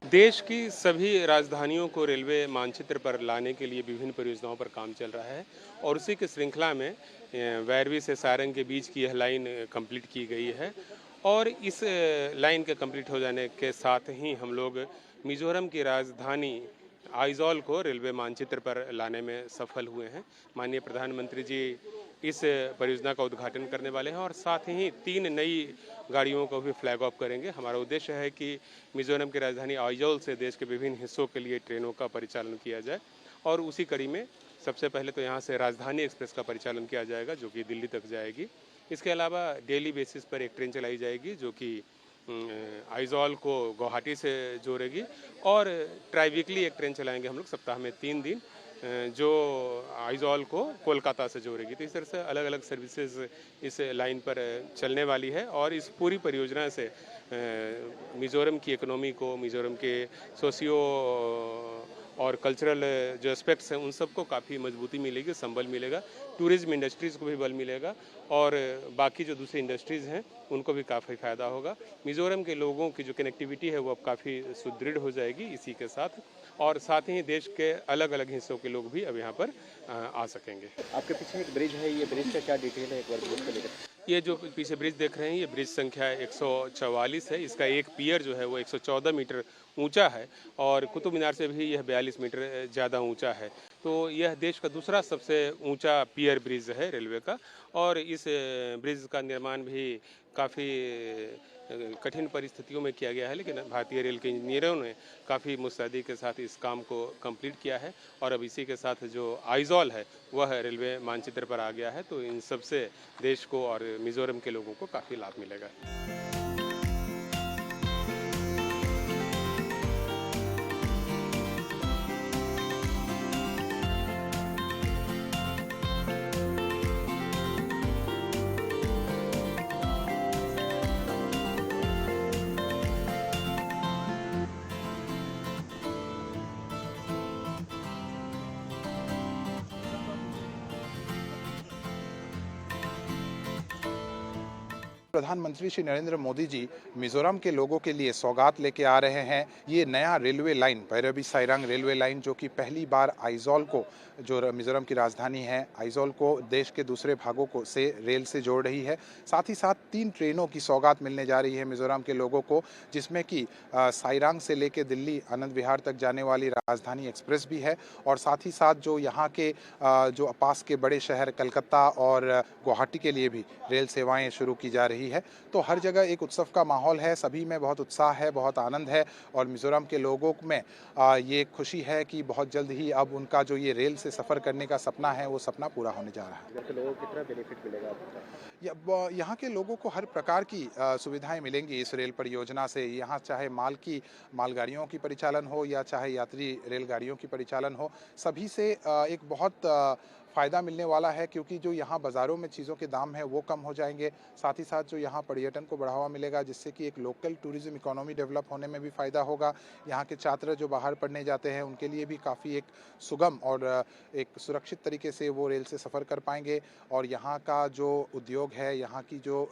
देश की सभी राजधानियों को रेलवे मानचित्र पर लाने के लिए विभिन्न परियोजनाओं पर काम चल रहा है और उसी की श्रृंखला में वैरवी से सारंग के बीच की यह लाइन कंप्लीट की गई है और इस लाइन के कंप्लीट हो जाने के साथ ही हम लोग मिजोरम की राजधानी आइजॉल को रेलवे मानचित्र पर लाने में सफल हुए हैं। माननीय प्रधानमंत्री जी इस परियोजना का उद्घाटन करने वाले हैं और साथ ही 3 नई गाड़ियों को भी फ्लैग ऑफ करेंगे। हमारा उद्देश्य है कि मिजोरम की राजधानी आइजॉल से देश के विभिन्न हिस्सों के लिए ट्रेनों का परिचालन किया जाए और उसी कड़ी में सबसे पहले तो यहाँ से राजधानी एक्सप्रेस का परिचालन किया जाएगा जो कि दिल्ली तक जाएगी। इसके अलावा डेली बेसिस पर एक ट्रेन चलाई जाएगी जो कि आइजॉल को गुवाहाटी से जोड़ेगी और ट्राई वीकली एक ट्रेन चलाएंगे हम लोग सप्ताह में 3 दिन जो आइजॉल को कोलकाता से जोड़ेगी। तो इस तरह से अलग अलग सर्विसेज इस लाइन पर चलने वाली है और इस पूरी परियोजना से मिज़ोरम की इकोनॉमी को, मिज़ोरम के सोशियो और कल्चरल जो एस्पेक्ट्स हैं उन सबको काफ़ी मजबूती मिलेगी, संबल मिलेगा, टूरिज्म इंडस्ट्रीज़ को भी बल मिलेगा और बाकी जो दूसरी इंडस्ट्रीज़ हैं उनको भी काफ़ी फ़ायदा होगा। मिज़ोरम के लोगों की जो कनेक्टिविटी है वो अब काफ़ी सुदृढ़ हो जाएगी इसी के साथ और साथ ही देश के अलग अलग हिस्सों के लोग भी अब यहाँ पर आ सकेंगे। आपके पीछे एक ब्रिज है, ये ब्रिज का क्या डिटेल है एक बार ब्रिज को लेकर? ये जो पीछे ब्रिज देख रहे हैं ये ब्रिज संख्या 144 है। इसका एक पियर जो है वो 114 मीटर ऊंचा है और कुतुब मीनार से भी यह 42 मीटर ज़्यादा ऊंचा है। तो यह देश का दूसरा सबसे ऊंचा पियर ब्रिज है रेलवे का और इस ब्रिज का निर्माण भी काफ़ी कठिन परिस्थितियों में किया गया है, लेकिन भारतीय रेल के इंजीनियरों ने काफ़ी मुस्तैदी के साथ इस काम को कंप्लीट किया है और अब इसी के साथ जो आइजॉल है वह रेलवे मानचित्र पर आ गया है। तो इन सब से देश को और मिज़ोरम के लोगों को काफ़ी लाभ मिलेगा। प्रधानमंत्री श्री नरेंद्र मोदी जी मिजोरम के लोगों के लिए सौगात लेके आ रहे हैं। ये नया railway line Bairabi Sairang railway line जो कि पहली बार आइजॉल को, जो मिजोरम की राजधानी है, आइजॉल को देश के दूसरे भागों को से रेल से जोड़ रही है। साथ ही साथ 3 ट्रेनों की सौगात मिलने जा रही है मिजोरम के लोगों को, जिसमें कि साइरांग से लेके दिल्ली आनंद विहार तक जाने वाली राजधानी एक्सप्रेस भी है और साथ ही साथ जो यहाँ के जो पास के बड़े शहर कलकत्ता और गुवाहाटी के लिए भी रेल सेवाएं शुरू की जा रही है। तो हर जगह एक उत्सव का माहौल है, सभी में बहुत उत्साह है, बहुत आनंद है और मिजोरम के लोगों में ये खुशी है कि बहुत जल्द ही अब उनका जो ये रेल से सफ़र करने का सपना है वो सपना पूरा होने जा रहा है। तो लोगों को कितना बेनिफिट मिलेगा? यहाँ के लोगों को हर प्रकार की सुविधाएं मिलेंगी इस रेल परियोजना से। यहाँ चाहे मालगाड़ियों की परिचालन हो या चाहे यात्री रेलगाड़ियों की परिचालन हो, सभी से एक बहुत फ़ायदा मिलने वाला है, क्योंकि जो यहाँ बाज़ारों में चीज़ों के दाम हैं वो कम हो जाएंगे। साथ ही साथ जो यहाँ पर्यटन को बढ़ावा मिलेगा, जिससे कि एक लोकल टूरिज़्म इकोनॉमी डेवलप होने में भी फ़ायदा होगा। यहाँ के छात्र जो बाहर पढ़ने जाते हैं उनके लिए भी काफ़ी एक सुगम और एक सुरक्षित तरीके से वो रेल से सफ़र कर पाएंगे और यहाँ का जो उद्योग है, यहाँ की जो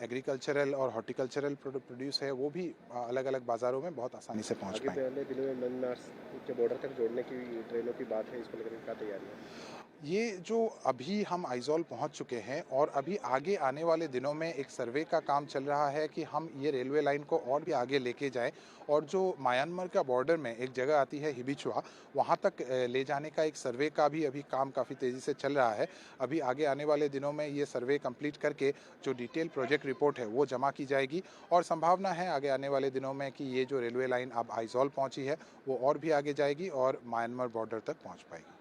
एग्रीकल्चरल और हॉर्टिकल्चरल प्रोड्यूस है वो भी अलग अलग बाज़ारों में बहुत आसानी से पहुँच पाएंगे। पहले दिनों में म्यांमार के बॉर्डर तक जोड़ने की ट्रेनों की बात है, इसको लेकर क्या तैयारी है? ये जो अभी हम आइजॉल पहुंच चुके हैं और अभी आगे आने वाले दिनों में एक सर्वे का काम चल रहा है कि हम ये रेलवे लाइन को और भी आगे लेके जाएं और जो म्यांमार का बॉर्डर में एक जगह आती है हिबिचुआ, वहां तक ले जाने का एक सर्वे का भी अभी काम काफ़ी तेज़ी से चल रहा है। अभी आगे आने वाले दिनों में ये सर्वे कंप्लीट करके जो डिटेल प्रोजेक्ट रिपोर्ट है वो जमा की जाएगी और संभावना है आगे आने वाले दिनों में कि ये जो रेलवे लाइन अब आइजॉल पहुँची है वो और भी आगे जाएगी और म्यांमार बॉर्डर तक पहुँच पाएगी।